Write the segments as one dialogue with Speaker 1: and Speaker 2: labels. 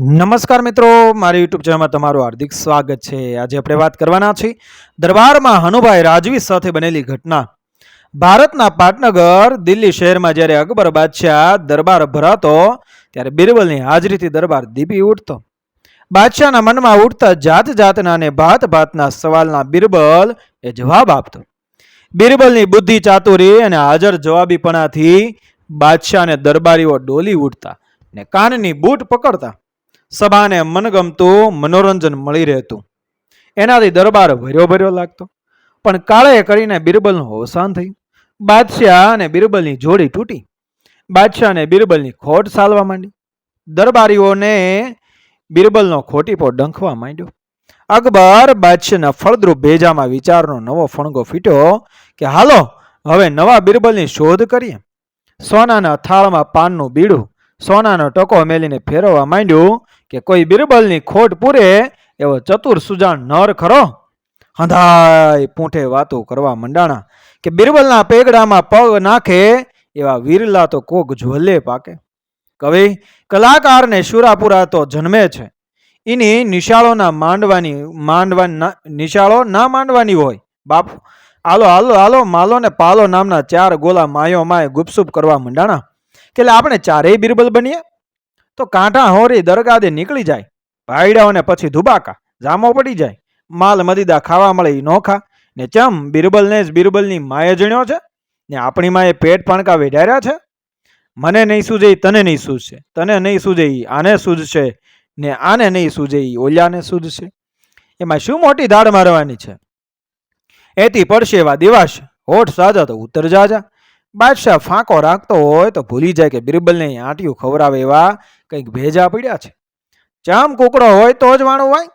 Speaker 1: નમસ્કાર મિત્રો, મારી યુટ્યુબ ચેનલમાં તમારું હાર્દિક સ્વાગત છે। આજે આપણે વાત કરવાના છીએ દરબારમાં હનુભાઈ રાજવી સાથે બનેલી ઘટના। ભારતના પાટનગર દિલ્હી શહેરમાં જ્યારે અકબર બાદશાહ દરબાર ભરાતો ત્યારે બિરબલની હાજરીથી દરબાર દીપી ઉઠતો। બાદશાહના મનમાં ઉઠતા જાત જાતના અને ભાત ભાતના સવાલના બિરબલ એ જવાબ આપતો। બિરબલની બુદ્ધિ ચાતુરી અને હાજર જવાબીપણાથી બાદશાહને દરબારીઓ ડોલી ઉઠતા ને કાનની બૂટ પકડતા। સભાને મનગમતું મનોરંજન મળી રહેતું, એનાથી દરબાર ભર્યો ભર્યો લાગતો। પણ કાળે કરીને બિરબલનું અવસાન થયું। બાદશાહ અને બિરબલની જોડી તૂટી। બાદશાહ અને બિરબલની ખોટ ચાલવા માંડી। દરબારીઓને બિરબલનો ખોટીપો ડંખવા માંડ્યો। અકબર બાદશાહના ફળદ્રુપ ભેજામાં વિચારનો નવો ફણગો ફીટ્યો કે હાલો હવે નવા બિરબલની શોધ કરીએ। સોનાના થાળમાં પાનનું બીડું સોનાનો ટકો મેલીને ફેરવવા માંડ્યું કે કોઈ બિરબલની ખોટ પૂરે એવો ચતુર સુજાણ નર ખરો। હંધાય પૂંઠે વાતો કરવા મંડાણા કે બિરબલના પેગડામાં પગ નાખે એવા વીરલા તો કોક જ્વલે પાકે। કવિ કલાકાર ને શુરાપુરા તો જન્મે છે, એની નિશાળો ના માંડવાની હોય બાપુ। હાલો હાલો હાલો માલો ને પાલો નામના 4 ગોલા માયો માય ગુપસુપ કરવા મંડાણા કે આપણે ચારેય બિરબલ બનીએ તો કાંઠા હોરી દરગાદે નીકળી જાય। ભાઈડાઓને પછી ધુબાકા જામો પડી જાય। માલ મદીદા ખાવા મળે ઈ નોખા ને ચમ બિરબલને જ બિરબલની માએ જણ્યો છે ને આપણી માએ પેટ પાણકા વેઢાર્યા છે। મને નહીં સૂજે તને નહીં સૂજશે, તને નહીં સૂજે આને સૂજશે ને આને નહીં સૂજે ઓલિયાને સૂજશે। એમાં શું મોટી ધાડ મારવાની છે? એથી પડશે એવા દિવાશ હોઠ સાજા તો ઉત્તર જાજા। બાદશાહ ફાંકો રાખતો હોય તો ભૂલી જાય કે બિરબલને આંટિયું ખવડાવે એવા કંઈક ભેજા પડ્યા છે। ચામ કુકડો હોય તો જ વાણું વાય।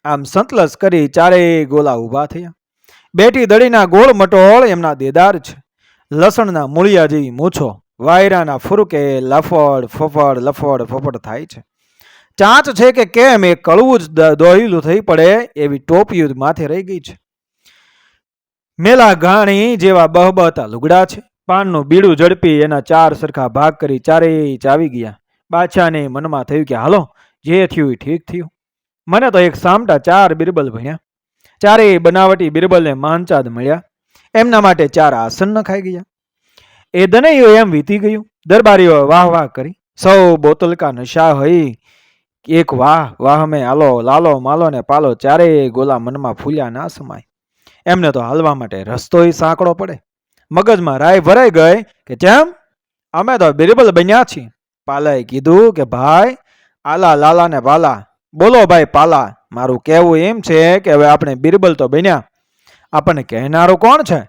Speaker 1: આમ સંતલસ કરી ચારેય ગોલા ઊભા થયા। બેઠી દડીના ગોળ મટોળ એમના દેદાર છે। લસણના મૂળિયા જેવી મૂછો, વાયરાના ફુરકે લફડ ફફડ થાય છે। ચાંચ છે કે કેમ એ કળવું જ દોહિલું થઈ પડે એવી ટોપી માથે રહી ગઈ છે। મેલા ઘાણી જેવા બહબહતા લુગડા છે। પાનનું બીડું ઝડપી એના 4 સરખા ભાગ કરી ચારેય ચાવી ગયા। બાદશાહને મનમાં થયું કે હાલો જે થયું એ ઠીક થયું। મને તો એક સામટા 4 બિરબલ ભણ્યા। ચારેય બનાવટી બિરબલને માનચાદ મળ્યા। એમના માટે 4 આસન નખાઈ ગયા। એ દનૈયું એમ વીતી ગયું। દરબારીઓ વાહ વાહ કરી। સૌ બોતલ કા નશા હઈ એક વાહ વાહ મેં આલો લાલો માલો ને પાલો ચારેય ગોલા મનમાં ફૂલ્યા ના સમાય। એમને તો હાલવા માટે રસ્તોય સાંકડો પડે। મગજમાં રાય ભરાઈ ગઈ કે જેમ અમે તો બિરબલ બન્યા છીએ। પાલાએ કીધું કે ભાઈ આલા લાલા ને પાલા બોલો ભાઈ પાલા, મારું કહેવું એમ છે કે હવે આપણે બિરબલ તો બન્યા, આપણને કહેનારો કોણ છે?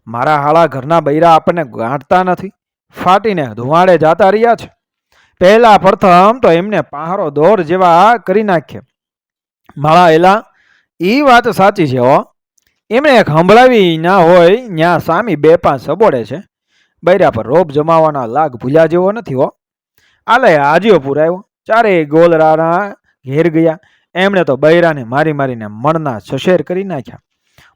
Speaker 1: મારા હાળા ઘરના બૈરા આપણને ગાંઠતા નથી, ફાટીને ધુવાડે જાતા રહ્યા છે। પહેલા પ્રથમ તો એમને પહારો દોર જેવા કરી નાખ્યા। માળા એલા એ વાત સાચી છે હો, એમણે એક સંભળાવી ના હોય ન્યા સામી 2-5 સબોડે છે। બૈરા પર રોપ જમાવાના લાગ ભૂલ્યા જેવો નથી હો। આલે હાજીઓ પુરાયો, ચારેય ગોલરાના ઘેર ગયા। એમણે તો બૈરાને મારી મારીને મણના છશેર કરી નાખ્યા।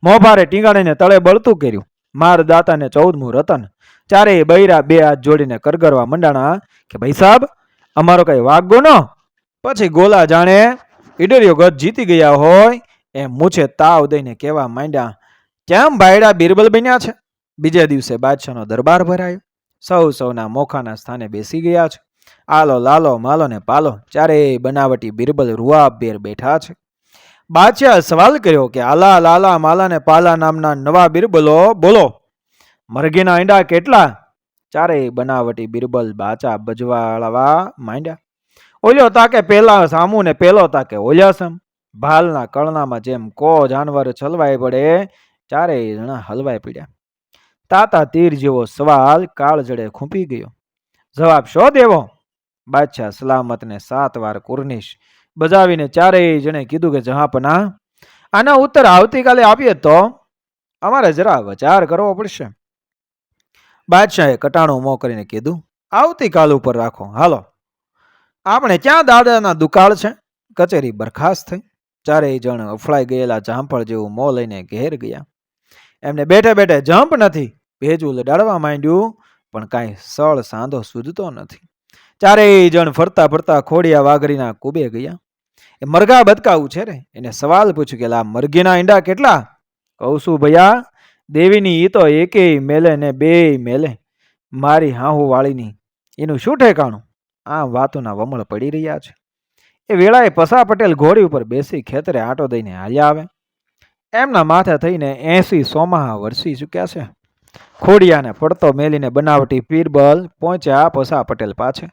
Speaker 1: મોભારે ટીંગાડીને તળે બળતું કર્યું। માર દાતાને 14મું રતન। ચારેય બૈરા 2 હાથ જોડીને કરગરવા મંડાણા કે ભાઈ સાહેબ અમારો કઈ વાગ ગોનો। પછી ગોલા જાણે ઈડરિયો ગઢ જીતી ગયા હોય એમ મૂછે તાવ દઈને કહેવા માંડ્યા કેમ ભાઈડા બિરબલ બન્યા છે? બીજે દિવસે બાદશાહનો દરબાર ભરાયો। સૌના મોખાના સ્થાને બેસી ગયા છે। આલો લાલો માલો ને પાલો ચારેય બનાવટી બિરબલ રૂઆબેર બેઠા છે। બાદશાહ સવાલ કર્યો કે આલા લાલા માલા ને પાલા નામના નવા બિરબલો બોલો, મરઘીના ઈંડા કેટલા? ચારેય બનાવટી બિરબલ બાચા બજવાળવા માંડ્યા। ઓલ્યો તાકે પેલા સામુ ને પેલો તાકે ઓલ્યાસમ। ભાલના કળનામાં જેમ કો જાનવર છલવાઈ પડે ચારેય જણા હલવાઈ પડ્યા। તાતા તીર જેવો સવાલ કાળજડે ખૂંપી ગયો। જવાબ શો દેવો? બાદશાહ સલામતને 7 વાર કુર્નિશ બજાવીને ચારેય જણે કીધું કે જહાંપના આના ઉત્તર આવતીકાલે આપીએ તો અમારે જરા વિચાર કરવો પડશે। બાદશાહે કટાણું મોં કરીને કીધું આવતીકાલ ઉપર રાખો, હાલો આપણે ક્યાં દાદાના દુકાળ છે? કચેરી બરખાસ્ત થઈ। ચારેય જણ અફળાઈ ગયેલા જામફળ જેવું મોં લઈને ઘેર ગયા। એમને બેઠે બેઠે જંપ નથી, ભેજું લડાડવા માંડ્યું પણ કાંઈ સળ સાંધો સૂજતો નથી। ચારેય જણ ફરતા ફરતા ખોડિયા વાઘરીના કુબે ગયા. એ મરઘા બદકા ઉછેરે એને સવાલ પૂછ્યું કે લા મરઘીના ઈંડા કેટલા? કહું છું ભૈયા, દેવીની ઈ તો એકેય મેલે ને બેય મેલે, મારી હાહુ વાળીની એનું શું ઠેકાણું? આ વાતોના વમળ પડી રહ્યા છે. એ વેળાએ પસા પટેલ ઘોડી ઉપર બેસી ખેતરે આંટો દઈને હાલ્યા આવે. એમના માથે થઈને 80 સોમાહા વરસી ચૂક્યા છે. ખોડિયાને પડતો મેલીને બનાવટી પીરબલ પહોંચ્યા પસા પટેલ પાછે.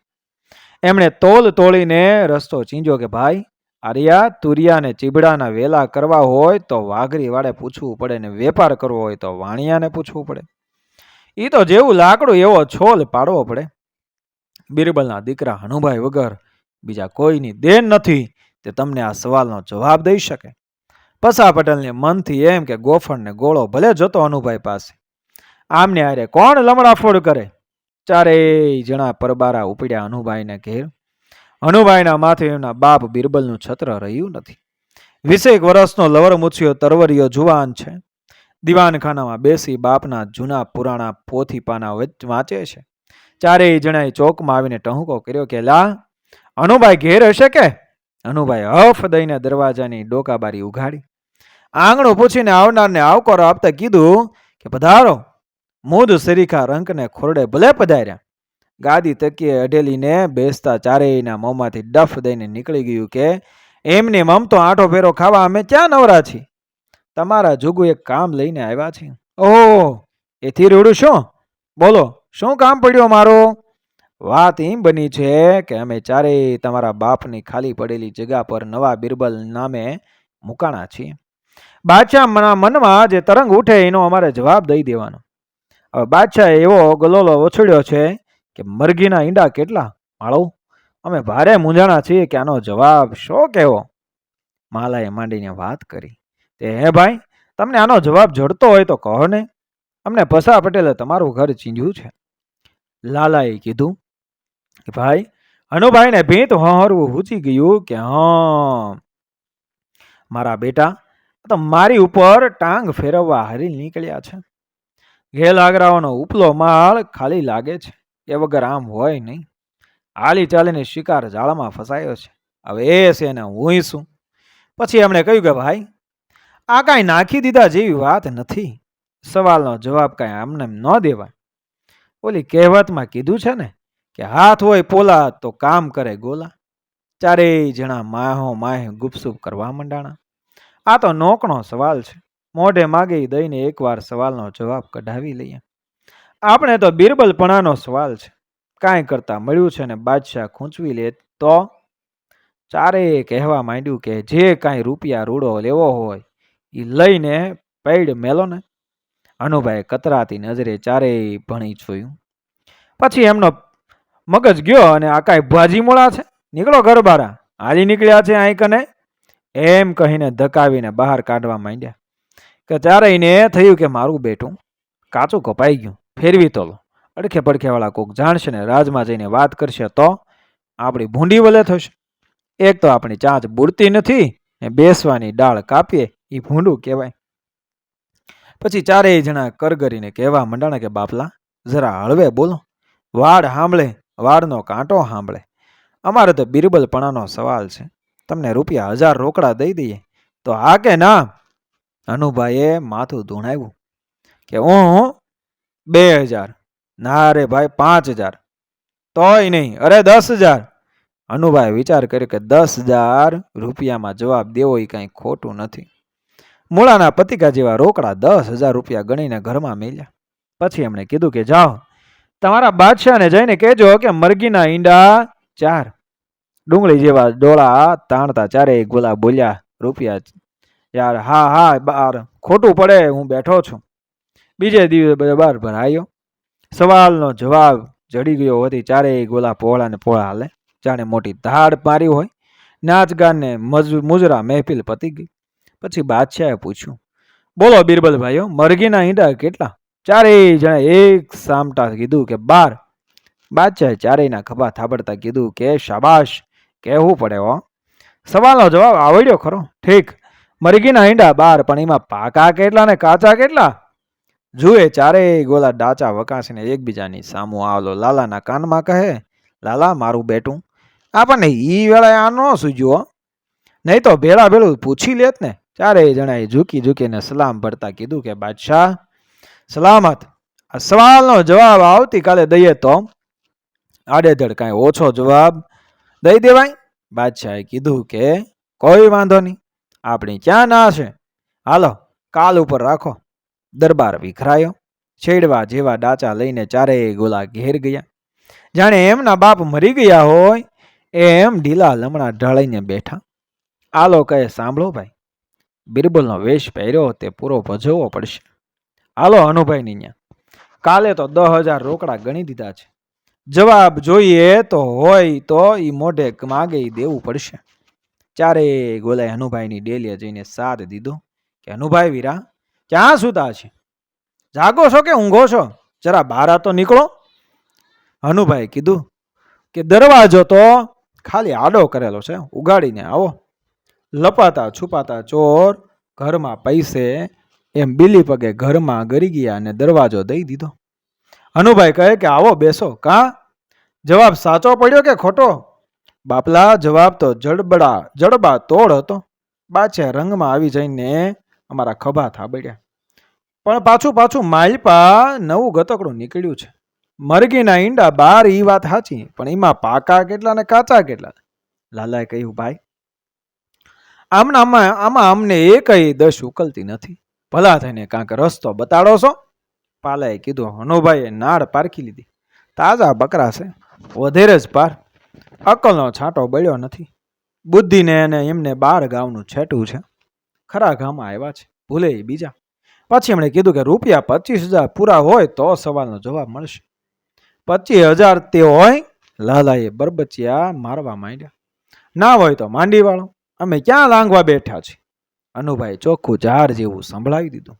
Speaker 1: એમણે તોલ તોડીને રસ્તો ચીંજો કે ભાઈ, આર્યા તુરિયા ને ચીબડાના વેલા કરવા હોય તો વાઘરી વાળે પૂછવું પડે ને વેપાર કરવો હોય તો વાણિયાને પૂછવું પડે. એ તો જેવું લાકડું એવો છોલ પાડવો પડે. બિરબલના દીકરા હનુભાઈ વગર બીજા કોઈની દેન નથી તે તમને આ સવાલનો જવાબ દઈ શકે. પસા પટેલને મનથી એમ કે ગોફણને ગોળો ભલે જતો હનુભાઈ પાસે, આમને આરે કોણ લમડાફોડ કરે. ચારેય જણા પરબારા ઉપડ્યા હનુભાઈને ઘેર. હનુભાઈના માથે એમના બાપ બિરબલનું છત્ર રહ્યું નથી. 20 વર્ષનો લવર મૂછ્યો તરવરિયો જુવાન છે. દીવાનખાનામાં બેસી બાપના જૂના પુરાણા પોથી પાના વાંચે છે. ચારેય જણાએ ચોકમાં આવીને ટહુકો કર્યો કે લા હનુભાઈ ઘેર હશે કે? હનુભાઈ હફ દઈને દરવાજાની ડોકાબારી ઉઘાડી. આંગણું પૂછીને આવનારને આવકારો આપતા કીધું કે પધારો. મુદ સરીખા રંકને ખોરડે ભલે પધાર્યા. ગાદી તકીએ અઢેલીને બેસતા ચારેયના મોંમાંથી ડફ દઈને નીકળી ગયું કે એમને મમ તો આંટો ફેરો ખાવા અમે ક્યાં નવરા છીએ? તમારા જોગું એક કામ લઈને આવ્યા છીએ. ઓહો, એથી રૂડું શું? બોલો, શું કામ પડ્યો મારો? વાત એમ બની છે કે અમે ચારેય તમારા બાપની ખાલી પડેલી જગ્યા પર નવા બિરબલ નામે મુકાણા છીએ. બાદશાહના મનમાં જે તરંગ ઉઠે એનો અમારે જવાબ દઈ દેવાનો. હવે બાદશાહ એવો ગલોલો ઓછળ્યો છે કે મરઘીના ઈંડા કેટલા? માળો, અમે ભારે મૂંઝાણા છીએ કે આનો જવાબ શો કહેવો? માલાએ માંડીને વાત કરી. તે હે ભાઈ, તમને આનો જવાબ જડતો હોય તો કહો ને, અમને પસા પટેલે તમારું ઘર ચીંધ્યું છે. લાલાએ કીધું કે ભાઈ, હનુભાઈને ભીંત હરવું પૂછી ગયું કે હા મારા બેટા તો મારી ઉપર ટાંગ ફેરવવા હરી નીકળ્યા છે. ઘેલ આગરાઓનો ઉપલો માળ ખાલી લાગે છે, એ વગર આમ હોય નહીં. હાલી ચાલીને શિકાર જાળમાં ફસાયો છે. હવે એ છે ને હું શું? પછી એમણે કહ્યું કે ભાઈ, આ કાંઈ નાખી દીધા જેવી વાત નથી. સવાલનો જવાબ કાંઈ આમને ન દેવાય. ઓલી કહેવતમાં કીધું છે ને કે હાથ હોય પોલા તો કામ કરે ગોલા. ચારેય જણા માહો માહ ગુપસુપ કરવા માંડાણા. આ તો નોકનો સવાલ છે. મોઢે માગે દઈને એકવાર સવાલનો જવાબ કઢાવી લઈએ. આપણે તો બિરબલપણાનો સવાલ છે. કાંઈ કરતા મળ્યું છે ને બાદશાહ ખૂંચવી લે તો? ચારેય કહેવા માંડ્યું કે જે કાંઈ રૂપિયા રૂડો લેવો હોય એ લઈને પૈડ મેલો ને. હનુભાઈ કતરાતી નજરે ચારેય ભણી જોયું. પછી એમનો મગજ ગયો અને આ કાંઈ ભાજી મોળા છે, નીકળો ઘર બારા, હાલી નીકળ્યા છે અહીં કને, એમ કહીને ધકાવીને બહાર કાઢવા માંડ્યા. કે ચારેયને થયું કે મારું બેટું કાચું કપાઈ ગયું, ફેરવી તો લો. અડખે પડખેવાળા કોક જાણશે ને રાજમાં જઈને વાત કરશે તો આપણી ભૂંડી વલે થશે. એક તો આપણી ચાંચ બુડતી નથી ને બેસવાની ડાળ કાપીએ એ ભૂંડું કહેવાય. પછી ચારેય જણા કરગરીને કહેવા મંડાણા કે બાપલા જરા હળવે બોલો, વાડ સાંભળે, વાડનો કાંટો સાંભળે. અમારે તો બિરબલપણાનો સવાલ છે. તમને રૂપિયા 1000 રોકડા દઈ દઈએ તો હા કે ના? હનુભાઈએ માથું ધૂણાવ્યું કે હું 2000. ના રે ભાઈ 5000. તોય નહીં, અરે 10000. હનુભાઈ વિચાર કર્યો કે 10000 રૂપિયામાં જવાબ દેવો એ કાંઈ ખોટું નથી. મૂળાના પતિકા જેવા રોકડા 10000 રૂપિયા ગણીને ઘરમાં મેલ્યા. પછી એમણે કીધું કે જાઓ તમારા બાદશાહને જઈને કહેજો કે મરઘીના ઈંડા 4. ડુંગળી જેવા ડોળા તાણતા ચારેય ગોલા બોલ્યા રૂપિયા યાર, હા હા બાર, ખોટું પડે હું બેઠો છું. બીજે દિવસે બરાબર ભરાયો. સવાલનો જવાબ જડી ગયો હોતી ચારેય ગોલા પહોળા ને પહોળા હાલે, જાણે મોટી ધાડ મારી હોય. નાચગાનને મુજરા મહેફિલ પતી ગઈ. પછી બાદશાહે પૂછ્યું, બોલો બિરબલ ભાઈઓ, મરઘીના ઈંડા કેટલા? ચારેય જણા એક સામટા કીધું કે 12. બાદશાહે ચારેયના ખભા થાબડતા કીધું કે શાબાશ, કહેવું પડે હો. સવાલનો જવાબ આવડ્યો ખરો. ઠીક, મરઘીના ઈંડા 12, પણ એમાં પાકા કેટલા ને કાચા કેટલા? જુએ ચારેય ગોલા ડાચા વકાસીને એકબીજાની સામું આવલો લાલાના કાનમાં કહે, લાલા મારું બેટું આપણને ઈ વેળાએ આ ન સૂજ્યો હો. નહીં તો ભેળા ભેળું પૂછી લેત ને. ચારેય જણાએ ઝૂકી ઝૂકીને સલામ ભરતા કીધું કે બાદશાહ સલામત. આ સવાલનો જવાબ આવતીકાલે દઈએ તો આડેધડ કાંઈ ઓછો જવાબ દઈ દેવાય. બાદશાહે કીધું કે કોઈ વાંધો નહીં, આપણી ક્યાં ના છે, હાલો કાલ ઉપર રાખો. દરબાર વિખરાયો. છેડવા જેવા ડાચા લઈને ચારેય ગોલા ઘેર ગયા. જાણે એમના બાપ મરી ગયા હોય એમ ઢીલા લમણા ઢળીને બેઠા. આ લોકોએ સાંભળો ભાઈ, બિરબલનો વેશ પહેર્યો તે પૂરો ભજવવો પડશે. હાલો અનુભાઈની ન્યા, કાલે તો 10,000 રોકડા ગણી દીધા છે. જવાબ જોઈએ તો હોય તો ઈ મોઢે માગે દેવું પડશે. ચારેય ગોલાએ અનુભાઈની ડેલીએ જઈને સાથ દીધો કે અનુભાઈ વીરા ક્યાં સુતા છે, જાગો છો કે ઊંઘો છો, જરા બહાર તો નીકળો. અનુભાઈ કીધું કે દરવાજો તો ખાલી આડો કરેલો છે, ઉગાડીને આવો. લપાતા છુપાતા ચોર ઘરમાં પૈસે એમ બીલી પગે ઘરમાં ગરી ગયા અને દરવાજો દઈ દીધો. અનુભાઈ કહે કે આવો બેસો. કાં જવાબ સાચો પડ્યો કે ખોટો? બાપલા જવાબ તો જડબા તોડ હતો. બાદશાહ રંગમાં આવી જઈને અમારા ખભા થાબડ્યા. પણ પાછું માલપા નવું ગતકડું નીકળ્યું છે. મરઘીના ઈંડા 12 ઈ વાત સાચી, પણ એમાં પાકા કેટલા ને કાચા કેટલા? લાલાએ કહ્યું ભાઈ આમાં અમને એકય દશ ઉકલતી નથી, ભલા થઈને કાંક રસ્તો બતાડો છો. પાલાએ કીધું હનુભાઈએ નાળ પારખી લીધી, તાજા બકરા છે, વધેરે જ પાર. અકલનો છાંટો બળ્યો નથી. બુદ્ધિને અને એમને 12 ગામનું છેટું છે. ખરા ગામમાં આવ્યા છે, ભૂલે બીજા. પછી એમણે કીધું કે રૂપિયા 25,000 પૂરા હોય તો સવાલનો જવાબ મળશે. 25,000 તે હોય? લાલાએ બરબચિયા મારવા માંડ્યા. ના હોય તો માંડી વાળો, અમે ક્યાં લાંઘવા બેઠા છીએ. અનુભાઈ ચોખ્ખું ઝાડ જેવું સંભળાવી દીધું.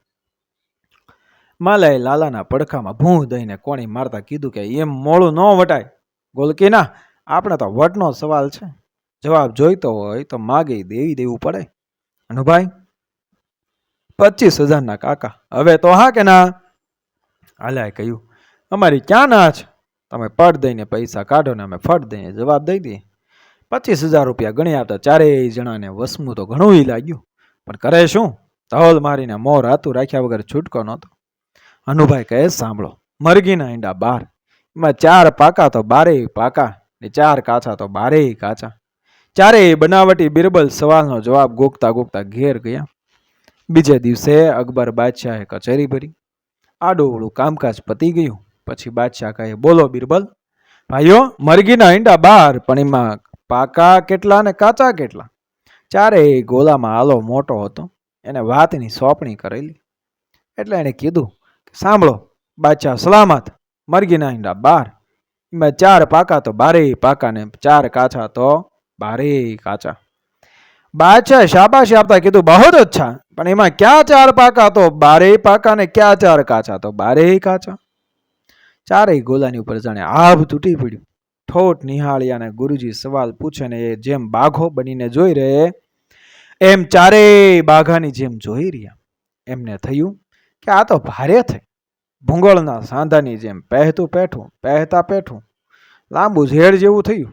Speaker 1: માલાએ લાલાના પડખામાં ભૂં દઈને કોણી મારતા કીધું કે એમ મોડું ન વટાય. ગોલકીના આપણે તો વટનો સવાલ છે, જવાબ જોઈતો હોય તો માગે દેવું પડે. અનુભાઈ 25,000 કાકા, હવે તો હા કે ના? હાલાએ કહ્યું અમારી ક્યાં ના છે, તમે પડ દઈને પૈસા કાઢો ને અમે ફટ દઈને જવાબ દઈ દઈએ. 25,000 રૂપિયા ગણી આપતા ચારેય જણાને વસમું તો ઘણું લાગ્યું, પણ કરે શું? ધોલ મારીને મોર હાથું રાખ્યા વગર છૂટકો નહોતો. અનુભાઈ કહે સાંભળો, મરઘીના ઈંડા 12, એમાં 4 પાકા તો 12 પાકા ને 4 કાચા તો 12 કાચા. ચારેય બનાવટી બિરબલ સવાલનો જવાબ ગોખતા ઘેર ગયા. બીજે દિવસે અકબર બાદશાહે કચેરી ભરી. આડોવળું કામકાજ પતી ગયું. પછી બાદશાહ કહે બોલો બિરબલ ભાઈઓ, મરઘીના ઈંડા 12, પણ એમાં પાકા કેટલા ને કાચા કેટલા? ચારેય ગોલામાં આલો મોટો હતો, એને વાતની સોંપણી કરેલી. એટલે એને કીધું સાંભળો બાદશાહ સલામત, મરઘીના ઈંડા 12, એમાં 4 પાકા તો 12 પાકા ને 4 કાચા તો 12 કાચા. બાદશાહ શાબાશી આપતા કીધું બહુ જ અચ્છા, પણ એમાં ક્યાં 4 પાકા તો 12 પાકા ને ક્યાં 4 કાચા તો 12 કાચા? ચારેય ગોલાની ઉપર જાણે આભ તૂટી પડ્યું. ઠોઠ નિહાળ્યા ને ગુરુજી સવાલ પૂછે ને એ જેમ બાઘો બનીને જોઈ રહે એમ ચારેય બાઘાની જેમ જોઈ રહ્યા. એમને થયું કે આ તો ભારે થઈ, ભૂંગળના સાંધાની જેમ પહેતા પેઠું લાંબુ ઝેડ જેવું થયું.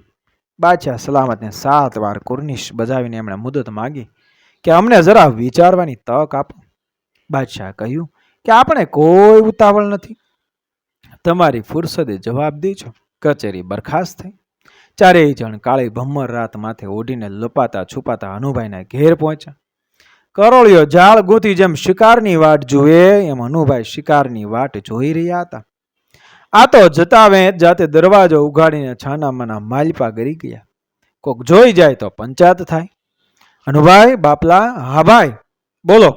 Speaker 1: બાદશાહ સલામતને 7 વાર કુર્નિશ બજાવીને એમણે મુદત માંગી કે અમને જરા વિચારવાની તક આપો. બાદશાહ કહ્યું કે આપણે કોઈ ઉતાવળ નથી, તમારી ફુરસદે જવાબ દેજો. કચેરી બરખાસ્ત થઈ. ચારેય જણ કાળી ભમ્મર રાત માથે ઓઢીને લપાતા છુપાતા અનુભાઈના ઘેર પહોંચ્યા. કરોળિયો જાળ ગૂંથી જેમ શિકારની વાટ જુએ એમ અનુભાઈ શિકારની વાટ જોઈ રહ્યા હતા. આ તો જતાવે જાતે દરવાજો ઉઘાડીને છાનામાના માલપા ગરી ગયા. કોક જોઈ જાય તો પંચાયત થાય. અનુભાઈ બાપલા, હા ભાઈ બોલો.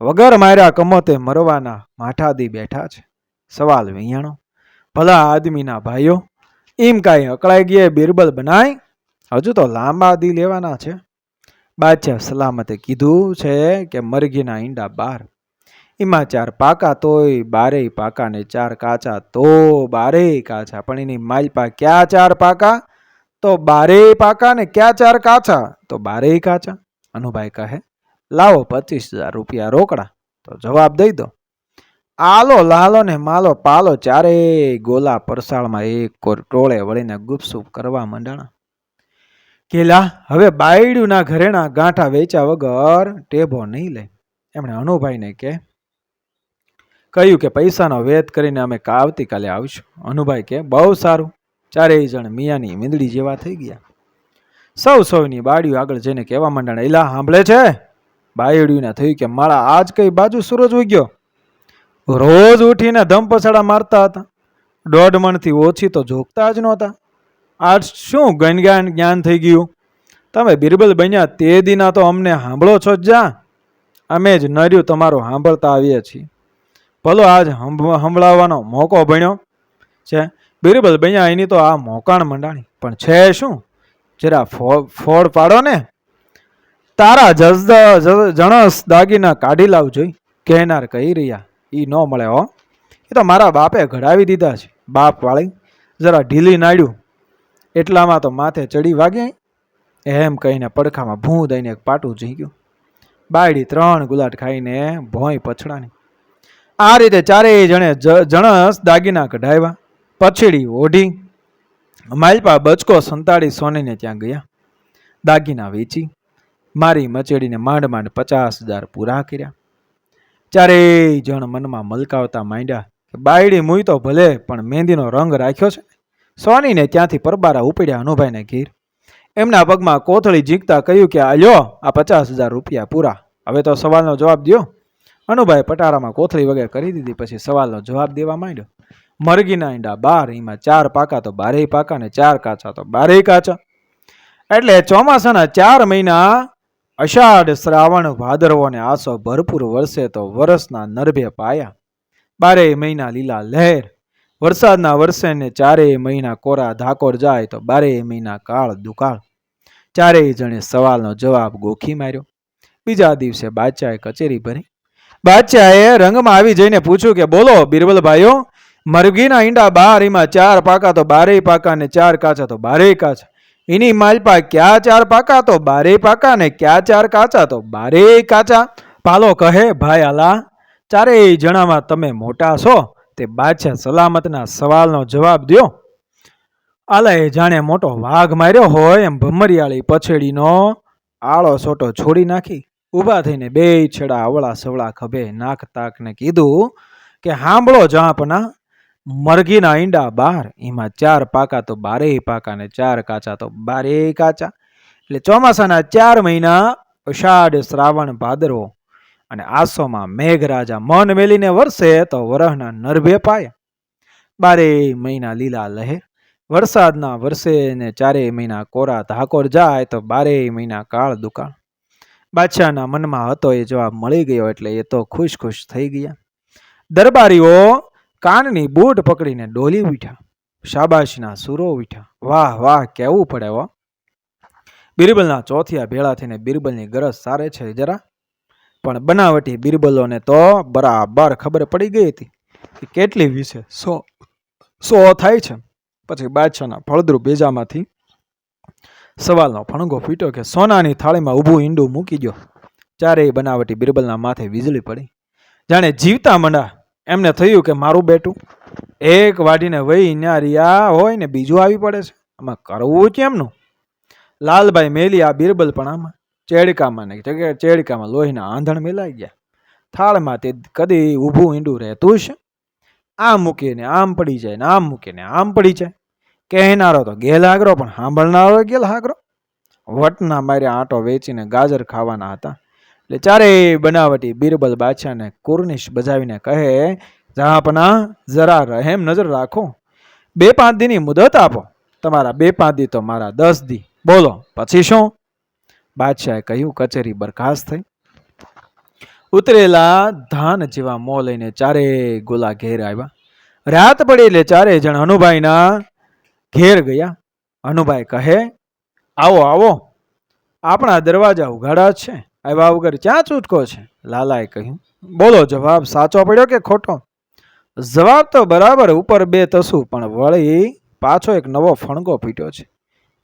Speaker 1: વગર માર્યા કમોતે મરવાના માઠાદી બેઠા છે. સવાલ વિયાણો, ભલા આદમીના ભાઈઓ, એમ કાંઈ અકળાઈ ગયા બિરબલ બનાય? હજુ તો લાંબા દી લેવાના છે. બાદશાહ સલામતે કીધું છે કે મરઘીના ઈંડા 12, એમાં 4 પાકા તોય 12 પાકા ને 4 કાચા તો 12 કાચા, પણ એની માલપા ક્યાં 4 પાકા તો 12 પાકા ને ક્યાં 4 કાચા તો 12 કાચા. અનુભાઈ કહે લાવો 25,000 રૂપિયા રોકડા તો જવાબ દઈ દો. આલો લાલો ને માલો પાલો ચારેય ગોલા પરસાળમાં એક કોર ટોળે વળીને ગુપસુપ કરવા માંડાણા. કેલા હવે બાયડુના ઘરેણા ગાંઠા વેચ્યા વગર ટેભો નહીં લે. એમણે અનુભાઈને કહ્યું કે પૈસાનો વેત કરીને અમે આવતીકાલે આવશું. અનુભાઈ કે બહુ સારું. ચારેય જણ મિયાની મીંદડી જેવા થઈ ગયા. સૌની બાળીઓ આગળ જઈને કહેવા માંડાણા, એલા સાંભળે છે? બાયડીને થયું કે મારા આજ કઈ બાજુ સૂરજ ઉગ્યો. રોજ ઉઠીને ધમપછાડા મારતા હતા, 1.5 મણથી ઓછી તો જોગતા જ નહોતા. આજ શું જ્ઞાન થઈ ગયું? તમે બિરબલ બન્યા તે દીના તો અમને સાંભળો છો જ જા. અમે જ નર્યું તમારું સાંભળતા આવીએ છીએ. ભલો આજ સંભળાવવાનો મોકો ભણ્યો છે. બિરબલ બન્યા એની તો આ મોકાણ મંડાણી, પણ છે શું? જરા ફોડ પાડો ને. તારા જણસ દાગીના કાઢી લાવ જોઈ, કહેનાર કહી રહ્યા. ઈ ન મળે હો, એ તો મારા બાપે ઘડાવી દીધા છે. બાપ વાળી જરા ઢીલી નાડ્યું એટલામાં તો માથે ચડી વાગ્યા. એમ કહીને પડખામાં ભૂં દઈને એક પાટું જઈ ગયું. બાયડી 3 ગુલાટ ખાઈને ભોંય પછડાની. આ રીતે ચારેય જણે જણસ દાગીના કઢાવ્યા, પછડી ઓઢી માલપા બચકો સંતાડી સોનીને ત્યાં ગયા. દાગીના વેચી મારી મચેડીને માંડ 50,000 પૂરા કર્યા. ચારેય જણ મનમાં મલકાવતા માંડ્યા કે બાયડી મુઈ તો ભલે, પણ મહેંદીનો રંગ રાખ્યો છે. સોનીને ત્યાંથી પરબારા ઉપડ્યા અનુભાઈને ઘેર. એમના પગમાં કોથળી ઝીંકતા કહ્યું કે આલ્યો આ 50,000 રૂપિયા પૂરા. હવે તો સવાલનો જવાબ દો. અનુભાઈ પટારામાં કોથળી વગેરે કરી દીધી. પછી સવાલનો જવાબ દેવા માંડ્યો. મરઘીના ઈંડા 12, એમાં 4 પાકા તો 12 પાકા ને 4 કાચા તો 12 કાચા. એટલે ચોમાસાના 4 મહિના અષાઢ શ્રાવણ ભાદરવો ને આસો ભરપૂર વરસે તો વરસના નરભે પાયા. 12 મહિના લીલા લહેર. વરસાદના વરસે ને 4 મહિના કોરા ધાકોર જાય તો 12 મહિના કાળ દુકાળ. ચારેય જણે સવાલનો જવાબ ગોખી માર્યો. બીજા દિવસે બાદશાહે કચેરી ભરી. બાદશાહે રંગમાં આવી જઈને પૂછ્યું કે બોલો બિરબલ ભાઈઓ, મરઘીના ઈંડા 12, એમાં 4 પાકા તો 12 પાકા ને 4 કાચા તો 12 કાચા. એની માલપા ક્યાં 4 પાકા તો 12 પાકા ને ક્યાં 4 કાચા તો 12 કાચા. પાલો કહે ભાઈ આલા, ચારેય જણામાં તમે મોટા છો તે બાદશાહ સલામતના સવાલનો જવાબ દો. આલાએ જાણે મોટો વાઘ માર્યો હોય એમ ભમરિયાળી પછેડીનો આળો સોટો છોડી નાખી ઊભા થઈને 2 છેડા અવળા સવળા ખભે નાક તાકને કીધું કે સાંભળો જાપના, મરઘીના ઈંડા 12, એમાં 4 પાકા તો 12 પાકા ને 4 કાચા તો 12 કાચા. એટલે ચોમાસાના 4 મહિના અષાઢ શ્રાવણ ભાદરવો અને આસોમાં મેઘરાજા મન મેલીને વરસે તો વરહના નરભે પાયા. 12 મહિના લીલા લહેર. વરસાદના વરસે ને 4 મહિના કોરા ધાકોર જાય તો 12 મહિના કાળ દુકાળ. બાદશાહના મનમાં હતો એ જવાબ મળી ગયો એટલે એ તો ખુશ થઈ ગયા. દરબારીઓ કાનની બૂટ પકડીને ડોલી ઉઠ્યા. શાબાશીના સૂરો ઉઠ્યા. વાહ વાહ કેવું પડે હો. બિરબલના ચોથિયા ભેળા થઈને બિરબલની ગરજ સારે છે જરા, પણ બનાવટી બિરબલોને તો બરાબર ખબર પડી ગઈ હતી કે કેટલી વિશે 100 થાય છે. પછી બાદશાહના ફળદ્રુપ બેજામાંથી સવાલનો ફણગો ફૂટ્યો કે સોનાની થાળીમાં ઊભું ઈંડું મૂકી દો. ચારેય બનાવટી બિરબલના માથે વીજળી પડી. જાણે જીવતા મંડા. એમને થયું કે મારું બેટું એક વાઢીને વહી ન્યા રિયા હોય ને બીજું આવી પડે છે, આમાં કરવું કેમનું? લાલભાઈ મેલી આ બિરબલ પણ આમાં ચેડકામાં ને ચેડકામાં લોહીના આંધણ મેલાઈ ગયા. થાળમાં તે કદી ઊભું ઈંડું રહેતું છે? આમ મૂકીને આમ પડી જાય ને આમ મૂકીને આમ પડી જાય. કહેનારો તો ગેલ હાગરો, પણ સાંભળનારો ગેલ હાગરો. વટના મારે આંટો વેચીને ગાજર ખાવાના હતા. એટલે ચારેય બનાવટી બિરબલ બાદશાહને કુર્નિશ બજાવીને કહે, જહાંપના જરા રહેમ નજર રાખો, 2-5 દીની મુદત આપો. તમારા 2-5 દી તો મારા 10 દી. બોલો પછી શું? બાદશાહે કહ્યું. કચેરી બરખાસ્ત થઈ. ઉતરેલા ધાન જેવા મોં લઈને ચારેય ગોલા ઘેર આવ્યા. રાત પડી એટલે ચારેય જણ અનુભાઈના ઘેર ગયા. અનુભાઈ કહે, આવો આવો, આપણા દરવાજા ઉઘાડા છે, આવ્યા વગર ક્યાં છૂટકો છે? લાલાએ કહ્યું. બોલો જવાબ સાચો પડ્યો કે ખોટો? જવાબ તો બરાબર, ઉપર 2 તસુ, પણ વળી પાછો એક નવો ફણગો ફૂટ્યો છે.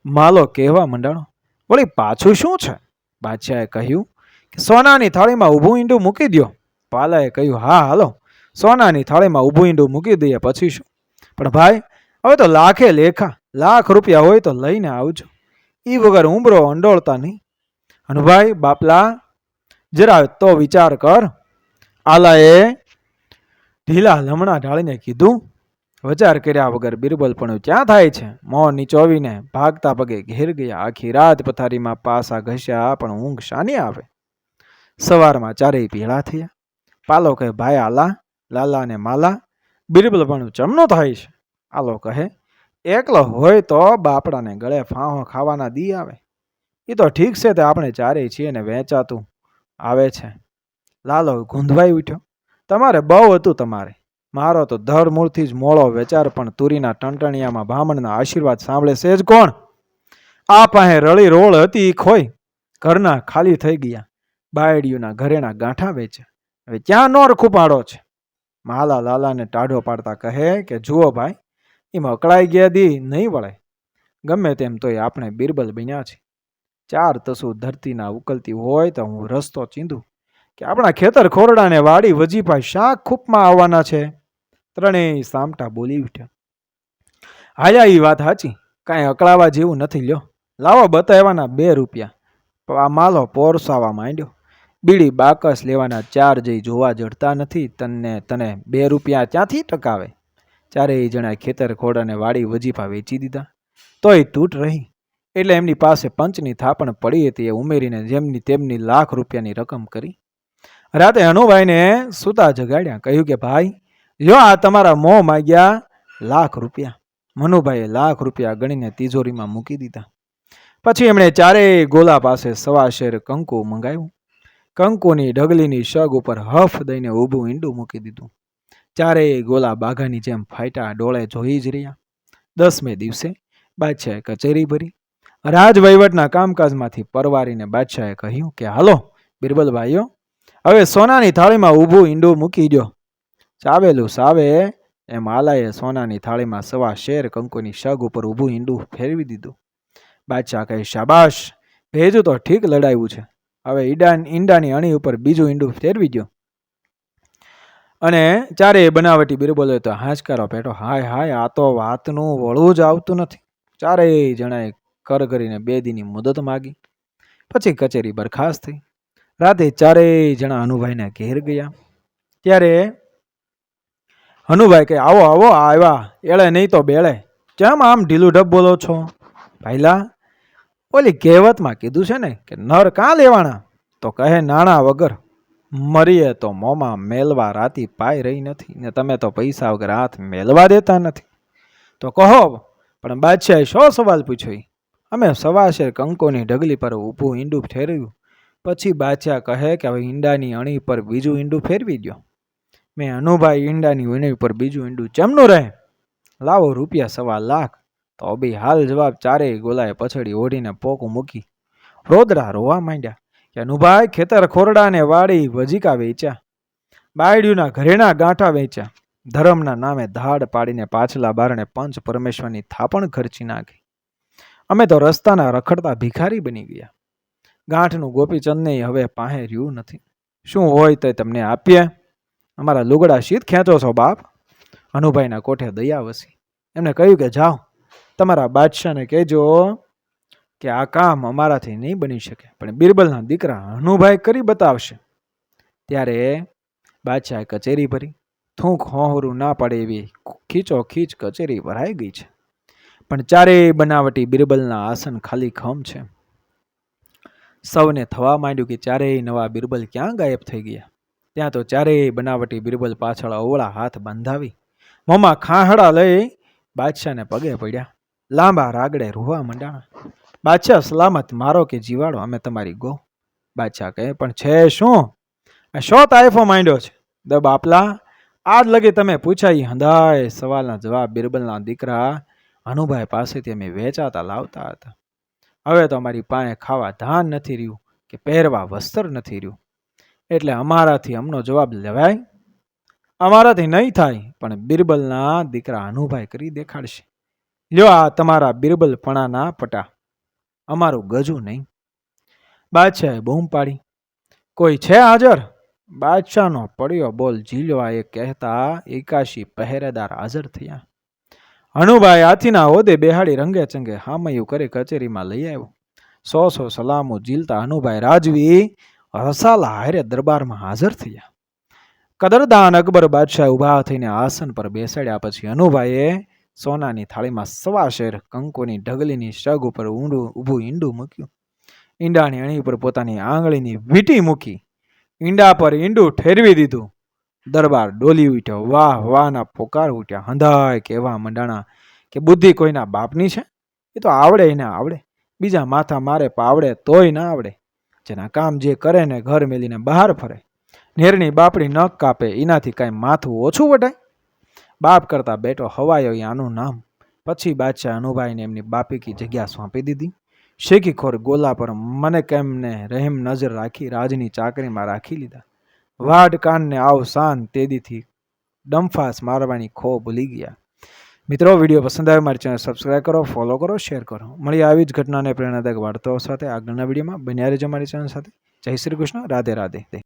Speaker 1: માલો કહેવા મંડાણો. વળી પાછું શું છે? બાદશાહે કહ્યું કે સોનાની થાળીમાં ઊભું ઈંડું મૂકી દો. પાલાએ કહ્યું, હા હાલો, સોનાની થાળીમાં ઊભું ઈંડું મૂકી દઈએ પછી શું. પણ ભાઈ હવે તો લાખે લેખા, લાખ રૂપિયા હોય તો લઈને આવજો. એ વગર ઉંબરો અંડોળતા નહીં. અનુભાઈ બાપલા જરા તો વિચાર કર. આલાએ ઢીલા લમણા ઢાળીને કીધું. વિચાર કર્યા વગર બિરબલ પણ ક્યાં થાય છે. મોં નીચોવીને ભાગતા પગે ઘેર ગયા. આખી રાત પથારીમાં પાસા ઘસ્યા પણ ઊંઘ શાની આવે. સવારમાં ચારેય ભેળા થયા. પાલો કહે ભાઈ આલા, લાલા ને માલા. બિરબલ પણ ચમનો થાય છે. આલો કહે એકલો હોય તો બાપડાને ગળે ફાંહો ખાવાના દી આવે. એ તો ઠીક છે તે આપણે ચારેય છીએ ને વેચાતું આવે છે. લાલો ગુંધવાઈ ઉઠ્યો. તમારે બહુ હતું તમારે. મારો તો ધર મૂળથી જ મોળો વેચાર પણ તુરીના ટંટણિયામાં બ્રાહ્મણના આશીર્વાદ સાંભળે છે જ કોણ. આ પાસે રળી રોળ હતી એ ખોઈ. ઘરના ખાલી થઈ ગયા. બાયડીઓના ઘરેણા ગાંઠા વેચે. હવે ક્યાં નોર ખૂપાડો છે. માલા લાલાને ટાઢો પાડતા કહે કે જુઓ ભાઈ, એમાં અકળાઈ ગયા દી નહીં વળે. ગમે તેમ તોય આપણે બિરબલ બન્યા છે. 4 તસુ ધરતીના ઉકલતી હોય તો હું રસ્તો ચીંધું કે આપણા ખેતર ખોરડાને વાડી વજીફા શાક ખૂપમાં આવવાના છે. ત્રણેય સામટા બોલી ઉઠ્યા. હાયા એ વાત સાચી, કાંઈ અકળાવા જેવું નથી. લ્યો લાવો બતાવવાના 2 રૂપિયા. આ માલો પોરસાવા માંડ્યો. બીડી બાકસ લેવાના 4 જઈ જોવા જડતા નથી. તને 2 રૂપિયા ક્યાંથી ટકાવે. ચારેય જણા ખેતર ખોરડાને વાડી વજીફા વેચી દીધા. તોય તૂટ રહી. એટલે એમની પાસે પંચની થાપણ પડી હતી એ ઉમેરીને જેમની તેમની લાખ રૂપિયાની રકમ કરી. રાતે અનુભાઈને સૂતા જગાડ્યા. કહ્યું કે ભાઈ લ્યો આ તમારા મોં માગ્યા લાખ રૂપિયા. મનુભાઈએ લાખ રૂપિયા ગણીને તિજોરીમાં મૂકી દીધા. પછી એમણે ચારેય ગોલા પાસે 1.25 શેર કંકુ મંગાવ્યું. કંકુની ઢગલીની શગ ઉપર હફ દઈને ઊભું ઈંડું મૂકી દીધું. ચારેય ગોલા બાઘાની જેમ ફાટ્યા ડોળે જોઈ જ રહ્યા. 10મે દિવસે બાદશાહે કચેરી ભરી. રાજવહીવટના કામકાજમાંથી પરવારીને બાદશાહે કહ્યું કે હાલો બિરબલ ભાઈઓ, હવે સોનાની થાળીમાં ઊભું ઈંડું મૂકી દો. ચાવેલું સાવે એમ આલાએ સોનાની થાળીમાં 1.25 શેર કંકુની શગ ઉપર ઊભું ઈંડું ફેરવી દીધું. બાદશાહ કહે શાબાશ, ભેજું તો ઠીક લડાવ્યું છે. હવે ઈંડાની અણી ઉપર બીજું ઈંડું ફેરવી દો. અને ચારેય બનાવટી બિરબલોએ તો હાંચકારો પેટો. હાય હાય, આ તો વાતનું વળું જ આવતું નથી. ચારેય જણાએ કર કરીને 2 દીની મુદત માગી. પછી કચેરી બરખાસ્ત થઈ. રાતે ચારેય જણા હનુભાઈને ઘેર ગયા. ત્યારે હનુભાઈ કહે આવો આવો આવ્યા, એળે નહીં તો બેળે. કેમ આમ ઢીલું ઢબ બોલો છો ભાઈલા? ઓલી કહેવતમાં કીધું છે ને કે નર કાં લેવાના? તો કહે નાણાં વગર મરીએ તો મોંમાં મેલવા રાતી પાઈ રહી નથી ને તમે તો પૈસા વગર હાથ મેલવા દેતા નથી. તો કહો. પણ બાદશાહે શો સવાલ પૂછ્યો? અમે 1.25 શેર કંકોની ઢગલી પર ઊભું ઈંડું ફેરવ્યું. પછી બાદશાહ કહે કે હવે ઈંડાની અણી પર બીજું ઈંડું ફેરવી દો. મેં અનુભાઈ ઈંડાની અણી પર બીજું ઈંડું ચમનું રહે. લાવો રૂપિયા 1.25 લાખ. તો બી હાલ જવાબ ચારેય ગોલાએ પછડી ઓઢીને પોકું મૂકી રોદરા રોવા માંડ્યા કે અનુભાઈ ખેતર ખોરડા ને વાડી વજીકા વેચ્યા, બાયડીઓના ઘરેણા ગાંઠા વેચ્યા, ધર્મના નામે ધાડ પાડીને પાછલા બારણે પંચ પરમેશ્વરની થાપણ ખર્ચી નાખી. અમે તો રસ્તાના રખડતા ભિખારી બની ગયા. ગાંઠનું ગોપીચંદને હવે પાસે રહ્યું નથી. શું હોય તો તમને આપીએ. અમારા લુગડા શીત ખેંચો છો બાપ. અનુભાઈના કોઠે દયા વસી. એમને કહ્યું કે જાઓ તમારા બાદશાહને કહેજો કે આ કામ અમારાથી નહીં બની શકે, પણ બિરબલના દીકરા અનુભાઈ કરી બતાવશે. ત્યારે બાદશાહે કચેરી ભરી. થૂંક હોહરું ના પડે એવી ખીચો ખીચ કચેરી ભરાઈ ગઈ છે. પણ ચારેય બનાવટી બિરબલના આસન ખાલી ખમ છે. સૌને થવા માંડ્યું કે ચારેય નવા બિરબલ ક્યાં ગાયબ થઈ ગયા. ત્યાં તો ચારેય બનાવટી બિરબલ પાછળ અવળા હાથ બાંધાવી મોંમાં ખાહડા લઈ બાદશાહને પગે પડ્યા. લાંબા રાગડે રોવા મંડાણા. બાદશાહ સલામત, મારો કે જીવાડો, અમે તમારી ગો. બાદશાહ કહે પણ છે શું? આ શો તાયફો માંડ્યો છે? દ બાપલા, આજ લગી તમે પૂછાઈ હંધાય સવાલના જવાબ બિરબલના દીકરા અનુભાઈ પાસેથી અમે વેચાતા લાવતા હતા. હવે તો અમારી પાસે ખાવા ધાન નથી રહ્યું કે પહેરવા વસ્ત્ર નથી રહ્યું. એટલે અમારાથી અમનો જવાબ લેવાય? અમારાથી નહીં થાય, પણ બિરબલના દીકરા અનુભાઈ કરી દેખાડશે. લ્યો આ તમારા બિરબલપણાના પટા, અમારું ગજું નહીં. બાદશાહે બૂમ પાડી કોઈ છે હાજર? બાદશાહનો પડ્યો બોલ ઝીલવા એ કહેતા 81 પહેરેદાર હાજર થયા. હનુભાઈ હાથીના હોદે બેહાડી રંગે ચંગે હામયું કરી કચેરીમાં લઈ આવ્યો. 100 સલામો ઝીલતા હનુભાઈ રાજવી રસાલા હારે દરબારમાં હાજર થયા. કદરદાન અકબર બાદશાહ ઊભા થઈને આસન પર બેસાડ્યા. પછી હનુભાઈએ સોનાની થાળીમાં 1.25 શેર કંકુની ઢગલીની શગ ઉપર ઊભું ઈંડું મૂક્યું. ઈંડાની અણી ઉપર પોતાની આંગળીની વીંટી મૂકી ઈંડા પર ઈંડું ઠેરવી દીધું. દરબાર ડોલી ઉઠ્યો. વાહ વાહના પોકાર ઉઠ્યા. હંધાય કહેવા મંડાણા કે બુદ્ધિ કોઈના બાપની છે? એ તો આવડે ને આવડે, બીજા માથા મારે પાવડે તોય ના આવડે. જેના કામ જે કરે ને ઘર મેલીને બહાર ફરે. નેરની બાપડી નખ કાપે એનાથી કાંઈ માથું ઓછું વટાય? બાપ કરતા બેટો હવાયો આનું નામ. પછી બાદશાહ હનુભાઈને એમની બાપીકી જગ્યા સોંપી દીધી. શેખીખોર ગોલા પર મને કેમને રહેમ નજર રાખી રાજની ચાકરીમાં રાખી લીધા. વાડ કાનને આવ શાન તેદીથી ડંફાસ મારવાની ખો ભૂલી ગયા. મિત્રો, વિડીયો પસંદ આવે મારી ચેનલ સબસ્ક્રાઈબ કરો, ફોલો કરો, શેર કરો. મળીએ આવી જ ઘટનાને પ્રેરણાદાયક વાર્તાઓ સાથે આગળના વિડીયોમાં. બન્યા રહેજો મારી ચેનલ સાથે. જય શ્રી કૃષ્ણ. રાધે રાધે.